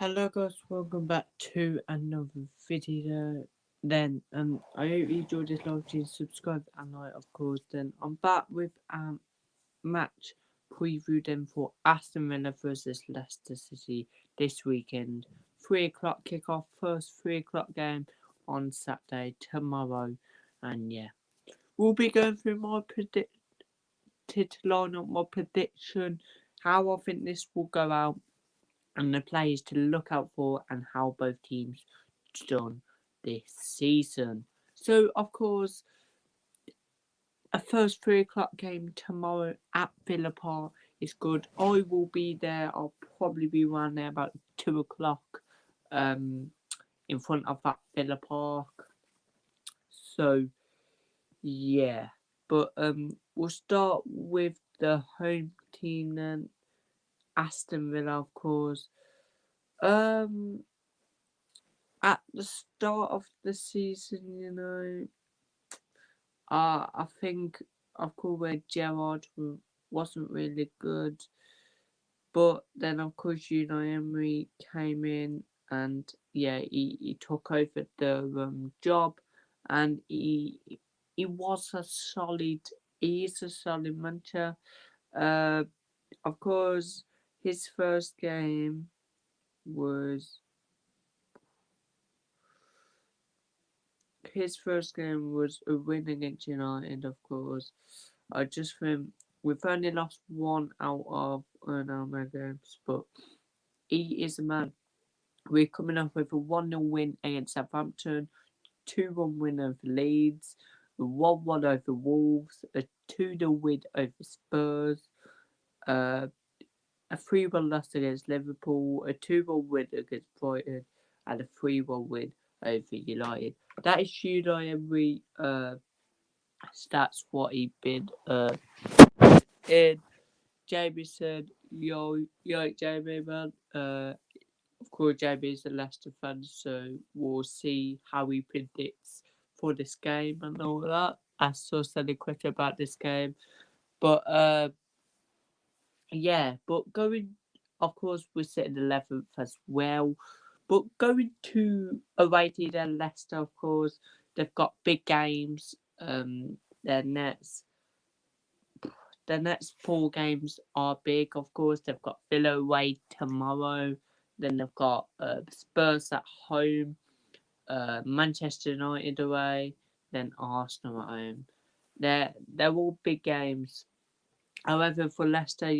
Hello guys, welcome back to another video. I hope you enjoyed this live stream. Subscribe and like, of course. Then I'm back with match preview then for Aston Villa versus Leicester City this weekend. 3 o'clock kickoff, first 3 o'clock game on Saturday tomorrow, and yeah, we'll be going through my predicted lineup, my prediction, how I think this will go out, and the players to look out for, and how both teams done this season. So, of course, a first 3 o'clock game tomorrow at Villa Park is good. I will be there. I'll probably be around there about 2 o'clock, in front of that Villa Park. So, yeah, but we'll start with the home team then. Aston Villa, of course. At the start of the season, I think, of course, where Gerrard wasn't really good, but then of course Emery came in, and yeah, he took over the job, and he was a solid, he is a solid manager. Uh, of course, his first game was a win against United, of course. I just think we've only lost one out of our games, but he is a man. We're coming up with a 1-0 win against Southampton, 2-1 win over Leeds, a 1-1 over Wolves, a 2-0 win over Spurs, uh, a 3-1 loss against Liverpool, a 2-1 win against Brighton, and a 3-1 win over United. That is Unai Emery stats what he been in. Jamie said, yo, Jamie, man. Of course, Jamie is a Leicester fan, so we'll see how he predicts for this game and all that. I saw something quick about this game, but yeah, but going, of course, we're sitting 11th as well. But going to away to Leicester, of course, they've got big games. Their next four games are big, of course. They've got Villa away tomorrow. Then they've got Spurs at home, Manchester United away, then Arsenal at home. They're all big games. However, for Leicester,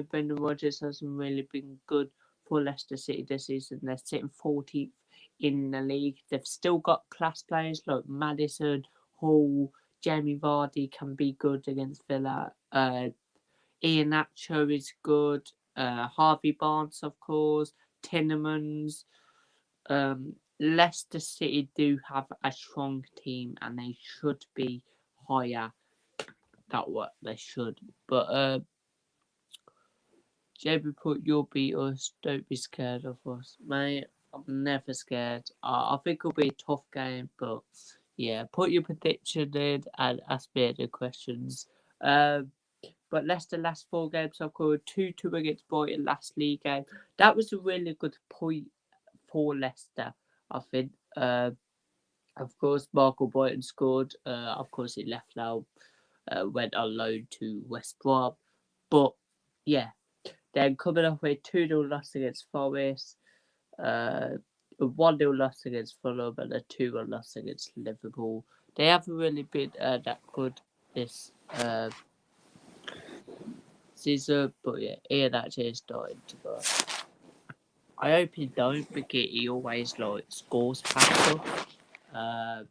Brendan Rodgers hasn't really been good for Leicester City this season. They're sitting 14th in the league. They've still got class players like Maddison, Hall, Jamie Vardy can be good against Villa. Ian Nacho is good. Harvey Barnes, of course. Tinnemans. Leicester City do have a strong team, and they should be higher. That what they should. But JB put, you'll beat us. Don't be scared of us, mate. I'm never scared. I think it'll be a tough game, but yeah, put your prediction in and ask me the questions. But Leicester last four games I've scored 2-2 against Brighton last league game. That was a really good point for Leicester, I think. Of course, Michael Brighton scored. Of course, he left now, went on loan to West Brom. But yeah, then coming off with 2-0 loss against Forest, a 1-0 loss against Fulham, and a 2-1 loss against Liverpool. They haven't really been that good this season, but yeah, Ian actually is starting to go. I hope he don't, because he always scores past us.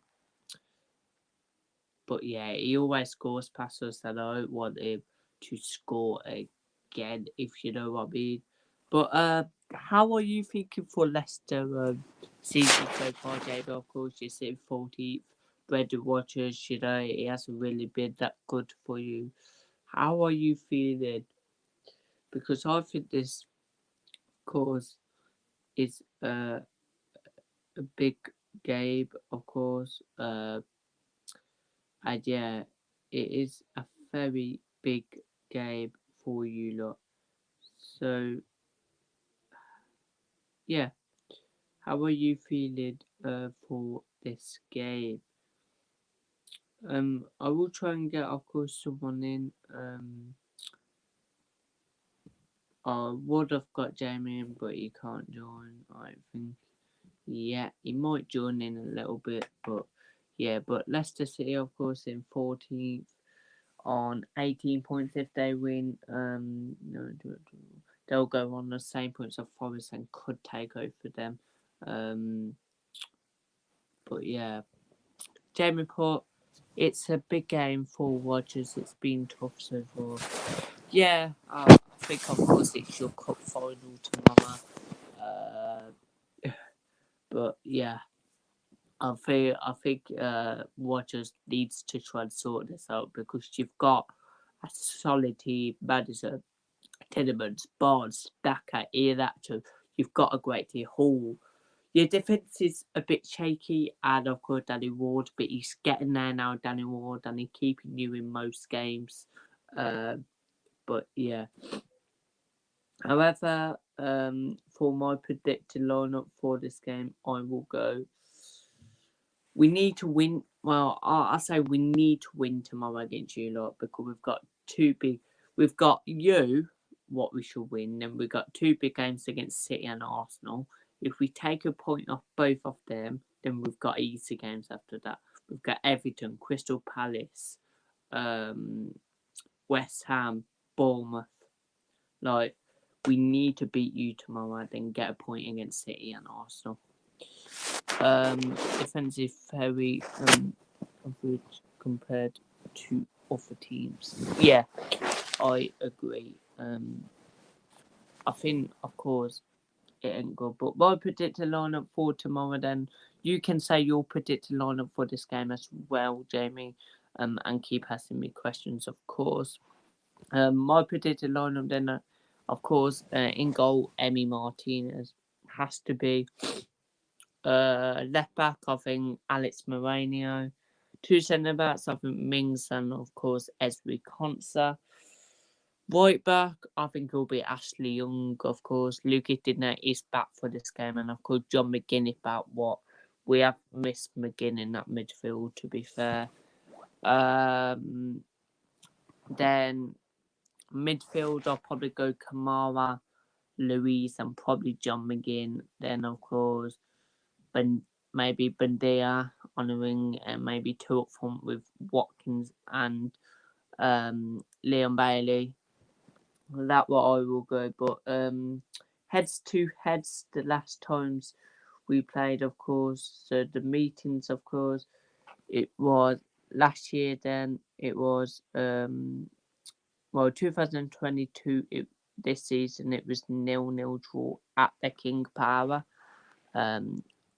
But yeah, he always scores past us, and I don't want him to score again, if you know what I mean. But how are you thinking for Leicester season so far, Jamie? Of course, you're sitting 14th. Brendan Rodgers, he hasn't really been that good for you. How are you feeling? Because I think this, of course, is a big game, of course. And yeah, it is a very big game for you lot. So yeah, how are you feeling for this game? I will try and get, of course, someone in. I would have got Jamie in, but he can't join. I think. Yeah, he might join in a little bit, but yeah. But Leicester City, of course, in 14th on 18 points if they win. No, they'll go on the same points of Forest and could take over them. Um, but yeah, Jamie put it's a big game for Rodgers. It's been tough so far. Yeah, I think of course it's your cup final tomorrow. But yeah, I think Rodgers needs to try and sort this out because you've got a solid team, Madison, Tenemans, Barnes, Daka, Iheanacho. You've got a great team. Hall. Your defence is a bit shaky, and of course Danny Ward, but he's getting there now, Danny Ward, and he's keeping you in most games. But yeah. However, for my predicted lineup for this game, I will go. We need to win. Well, I say we need to win tomorrow against you lot because we've got two big. We've got you, what we should win, and we've got two big games against City and Arsenal. If we take a point off both of them, then we've got easy games after that. We've got Everton, Crystal Palace, West Ham, Bournemouth. Like, we need to beat you tomorrow, then get a point against City and Arsenal. Defensive very average compared to other teams. Yeah, I agree. I think, of course, it ain't good. But my predicted lineup for tomorrow, then you can say your predicted lineup for this game as well, Jamie. And keep asking me questions, of course. My predicted lineup, then, of course, in goal, Emi Martinez has to be. Left back, I think Alex Moreno. Two centre backs, I think Mings and of course Ezri Konsa. Right back, I think it'll be Ashley Young, of course. Lucas Digne is back for this game, and of course John McGinn is back. What we have missed McGinn in that midfield, to be fair. Then midfield, I'll probably go Kamara, Louise, and probably John McGinn. Then of course maybe Bendia on the wing, and maybe two up front with Watkins and Leon Bailey. That what I will go. But heads to heads, the last times we played, of course. So the meetings, of course, it was last year. Then it was 2022. This season it was 0-0 draw at the King Power.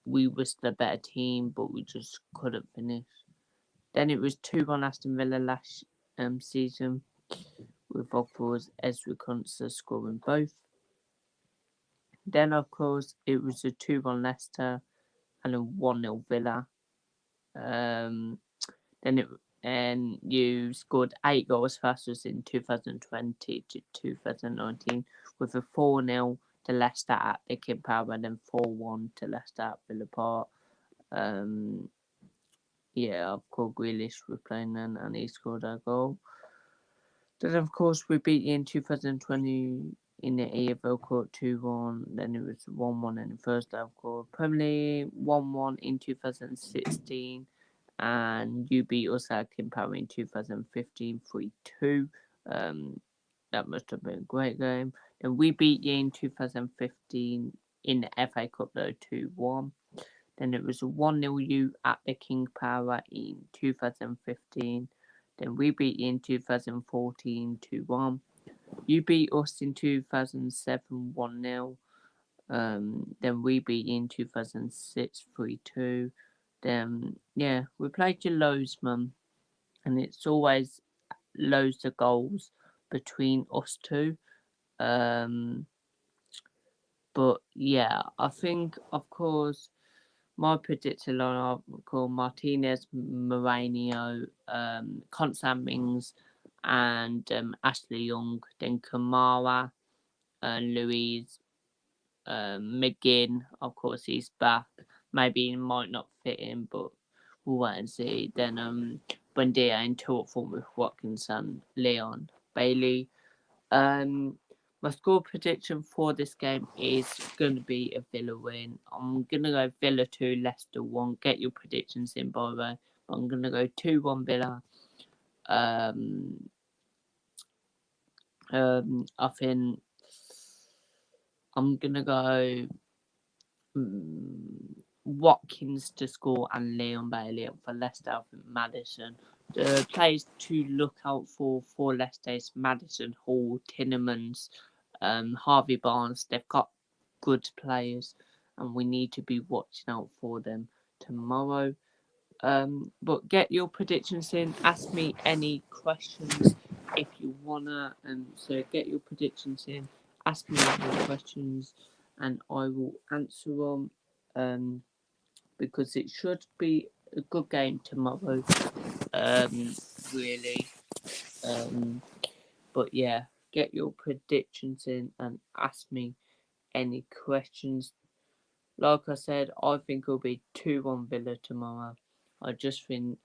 We was the better team, but we just couldn't finish. Then it was 2-1 Aston Villa last season, with of course Ezra Konsa scoring both. Then of course it was a 2-1 Leicester and a 1-0 Villa. And you scored 8 goals for us in 2020 to 2019 with a 4-0 to Leicester at the King Power and then 4-1 to Leicester at Villa Park. Yeah, of course, Grealish was playing then and he scored a goal. Then, of course, we beat you in 2020 in the EFL Cup 2-1. Then it was 1-1 in the first leg, of course. Premier League 1-1 in 2016. And you beat us at King Power in 2015 3-2. That must have been a great game. And we beat you in 2015 in the FA Cup, though, 2-1. Then it was a 1-0 you at the King Power in 2015. Then we beat you in 2014 2-1. You beat us in 2007 1-0. Then we beat you in 2006 3-2. Then, yeah, we played you loads, man. And it's always loads of goals between us two. But, yeah, I think, of course, my predicted lineup called Martinez, Moreno, Constant Mings, and Ashley Young. Then Kamara, Louise, McGinn, of course, he's back. Maybe he might not fit in, but we'll wait and see. Then Bundia in two up front with Watkins and Leon Bailey. My score prediction for this game is going to be a Villa win. I'm going to go Villa 2, Leicester 1. Get your predictions in, by the way. I'm going to go 2-1 Villa. I think I'm going to go Watkins to score and Leon Bailey up for Leicester. I think Maddison. The players to look out for Leicester is Maddison, Hall, Tinnemans, Harvey Barnes. They've got good players and we need to be watching out for them tomorrow. But get your predictions in. Ask me any questions if you wanna. So get your predictions in. Ask me any questions, and I will answer them. Because it should be a good game tomorrow. Really. But yeah, get your predictions in and ask me any questions. Like I said, I think it'll be 2-1 Villa tomorrow. I just think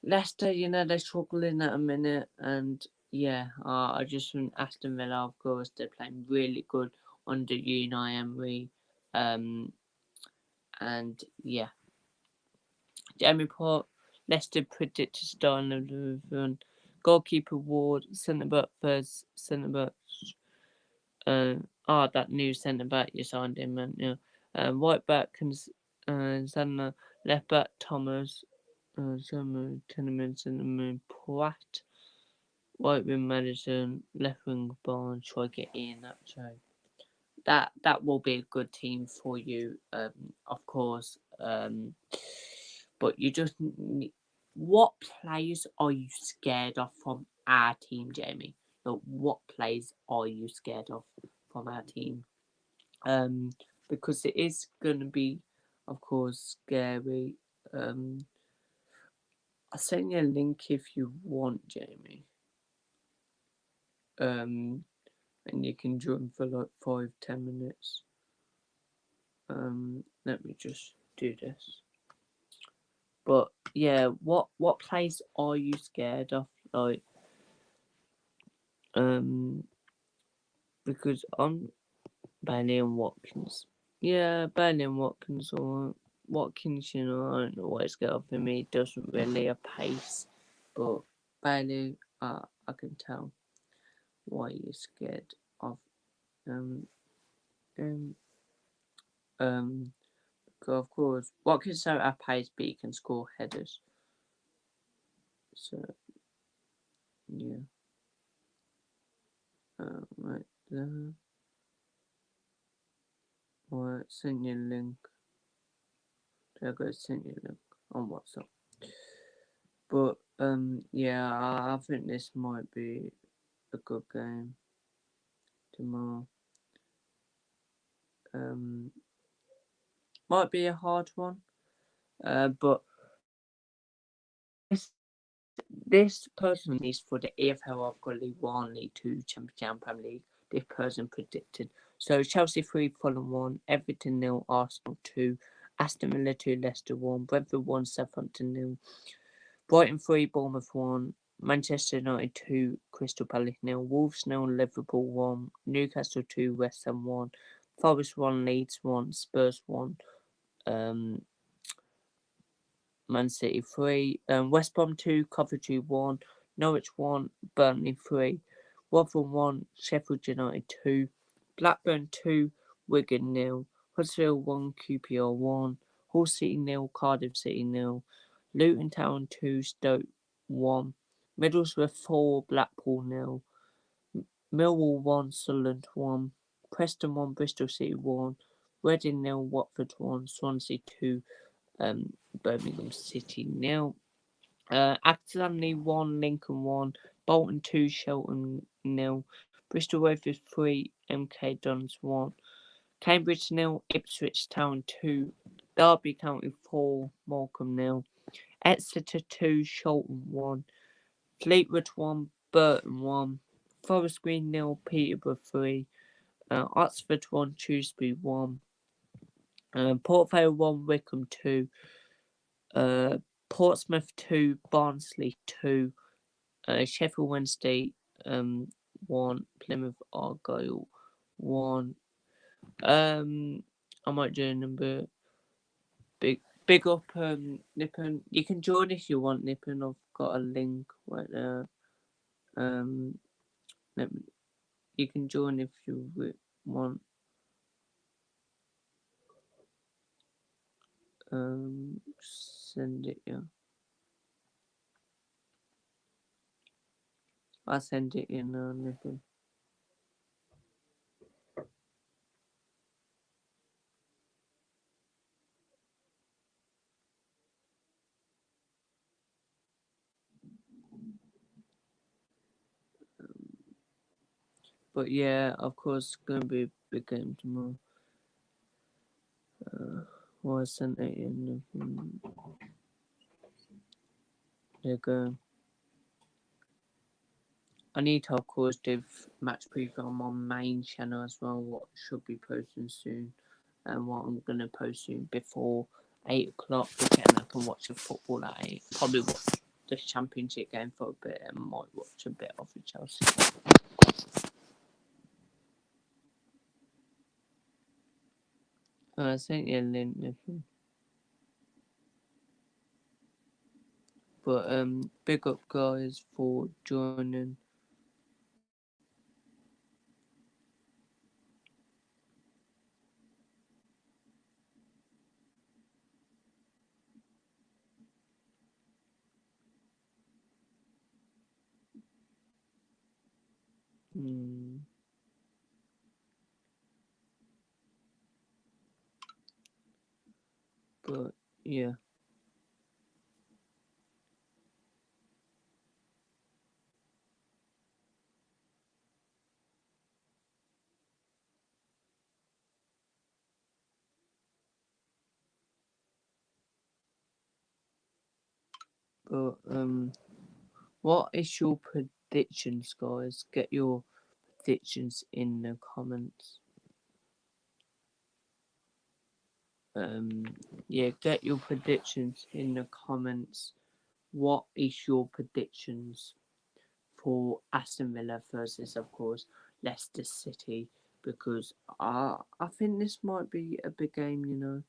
Leicester, they're struggling at a minute, and yeah, I just think Aston Villa, of course, they're playing really good under Unai Emery, and yeah, Jamie Port, Leicester predicted starting of the run, goalkeeper Ward, centre back first, centre back. That new centre back you signed him, man. Yeah, right back Zanna, left back Thomas. Tenements in the moon, Pratt, right wing Madison, left wing Barnes, try to get in that show. That will be a good team for you, of course. But you just need, what players are you scared of from our team, Jamie? What players are you scared of from our team? Because it is gonna be, of course, scary. I'll send you a link if you want, Jamie. And you can join for like 5-10 minutes. Let me just do this. But yeah, what plays are you scared of? Like, because I'm Bailey and Watkins. Yeah, Bailey and Watkins, or Watkins, I don't know what it's got for me. It doesn't really a pace, but Bailey, I can tell why you're scared of of course, Watkins don't have pace, but he can score headers. So yeah, right there. Alright, send you a link. There I go, send you a link on WhatsApp. But yeah, I think this might be a good game tomorrow. Might be a hard one. But this person is for the EFL. I've got League 1, League 2, Championship, Premier League. This person predicted. So Chelsea 3, Fulham 1, Everton 0, Arsenal 2, Aston Villa 2, Leicester 1, Brentford 1, Southampton 0, Brighton 3, Bournemouth 1, Manchester United 2, Crystal Palace 0, Wolves 0, Liverpool 1, Newcastle 2, West Ham 1, Forest 1, Leeds 1, Spurs 1, Man City 3, West Brom 2, Coventry 1, Norwich 1, Burnley 3, Rotherham 1, Sheffield United 2, Blackburn 2, Wigan 0, Huddersfield 1, QPR 1, Hull City 0, Cardiff City 0, Luton Town 2, Stoke 1, Middlesbrough 4, Blackpool 0, Millwall 1, Sunderland 1, Preston 1, Bristol City 1, Reading 0, Watford 1, Swansea 2, Birmingham City 0. Accidentally 1, Lincoln 1, Bolton 2, Shelton 0, Bristol Rovers 3, MK Dons 1, Cambridge 0, Ipswich Town 2, Derby County 4, Morecambe 0, Exeter 2, Shelton 1, Fleetwood 1, Burton 1, Forest Green 0, Peterborough 3, Oxford 1, Shrewsbury 1, Port Vale 1, Wickham 2, Portsmouth 2, Barnsley 2, Sheffield Wednesday 1, Plymouth Argyle 1. I might do a number. Big up Nippon. You can join if you want, Nippon. I've got a link right there. You can join if you want. Send it, yeah. I'll send it in Nippon. But yeah, of course, it's gonna be a big game tomorrow. I sent it in. There you go. I need to, of course, do match preview on my main channel as well, what should be posting soon, and what I'm going to post soon before 8 o'clock, again I can watch the football at 8, probably watch the championship game for a bit, and might watch a bit of the Chelsea. I sent you a link, but big up guys for joining. But yeah. But what is your predictions, guys? Get your predictions in the comments. Yeah, get your predictions in the comments. What is your predictions for Aston Villa versus, of course, Leicester City? Because I think this might be a big game, you know.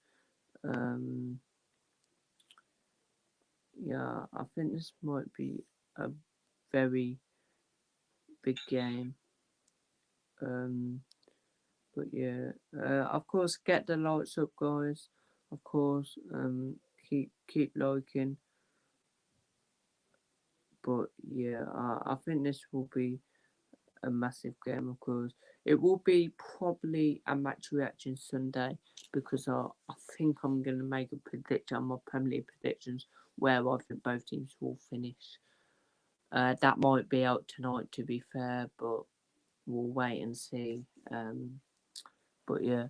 Yeah, I think this might be a very big game. But yeah, of course, get the lights up, guys. Of course, keep liking. But yeah, I think this will be a massive game, of course. It will be probably a match reaction Sunday because I think I'm going to make a prediction on my Premier League predictions where I think both teams will finish. That might be out tonight, to be fair, but we'll wait and see. But yeah,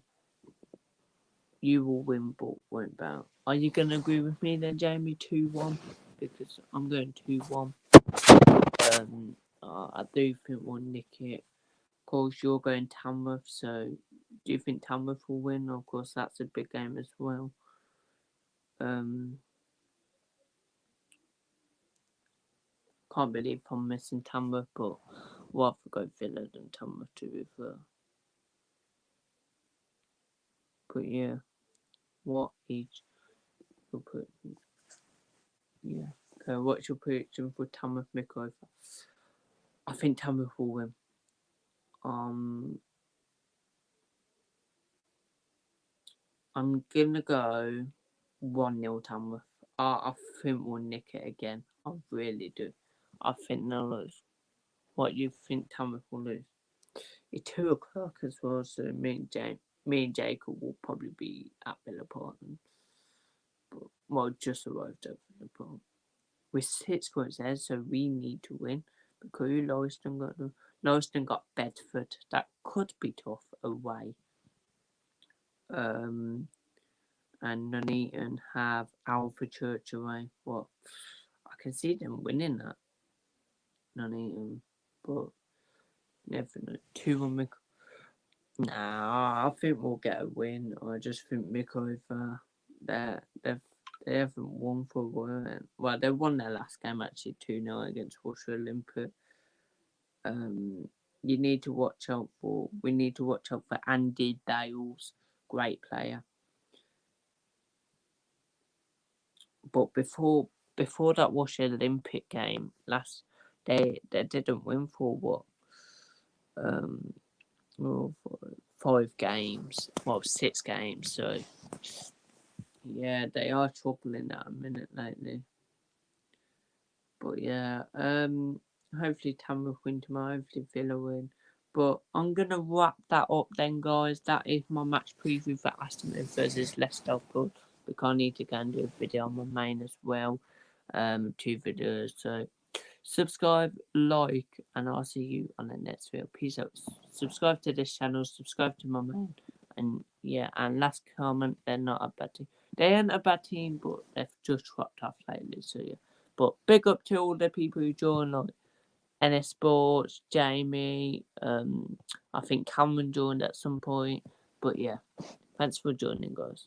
you will win, but won't bout. Are you going to agree with me then, Jamie? 2-1? Because I'm going 2-1. I do think we'll nick it. Of course, you're going Tamworth, so do you think Tamworth will win? Of course, that's a big game as well. Can't believe I'm missing Tamworth, but we'll have to go Villa than Tamworth to be fair. But yeah, what each you'll put? Yeah. Okay, what's your prediction for Tamworth Mickover? I think Tamworth will win. I'm gonna go 1-0 Tamworth. I think we'll nick it again. I really do. I think they'll lose. What you think Tamworth will lose? It's 2 o'clock as well, so me and Jacob will probably be at Villa Park. Well, just arrived at Villa Park. We're 6 points ahead, so we need to win because Leicester got Bedford. That could be tough away. And Nuneaton have Alpha Church away. Well, I can see them winning that. Nuneaton, but never know. 2-1 Nah, I think we'll get a win. I just think because they haven't won for a while. Well, they won their last game actually 2-0 against Russia Olympic. Um, you need to watch out for. We need to watch out for Andy Dales, great player. But before that Russia Olympic game they didn't win for what um well, for 5 games, well 6 games. So yeah, they are troubling at a minute lately. But yeah, hopefully Tamworth win tomorrow, hopefully Villa win. But I'm gonna wrap that up then, guys. That is my match preview for Aston Villa versus Leicester. But because I need to go and do a video on my main as well. 2 videos. So subscribe, like, and I'll see you on the next video. Peace out. Subscribe to this channel, subscribe to my main, and yeah, and last comment, they're not a bad team. They ain't a bad team, but they've just dropped off lately, so yeah. But big up to all the people who joined, like NS Sports, Jamie, I think Cameron joined at some point. But yeah, thanks for joining, guys.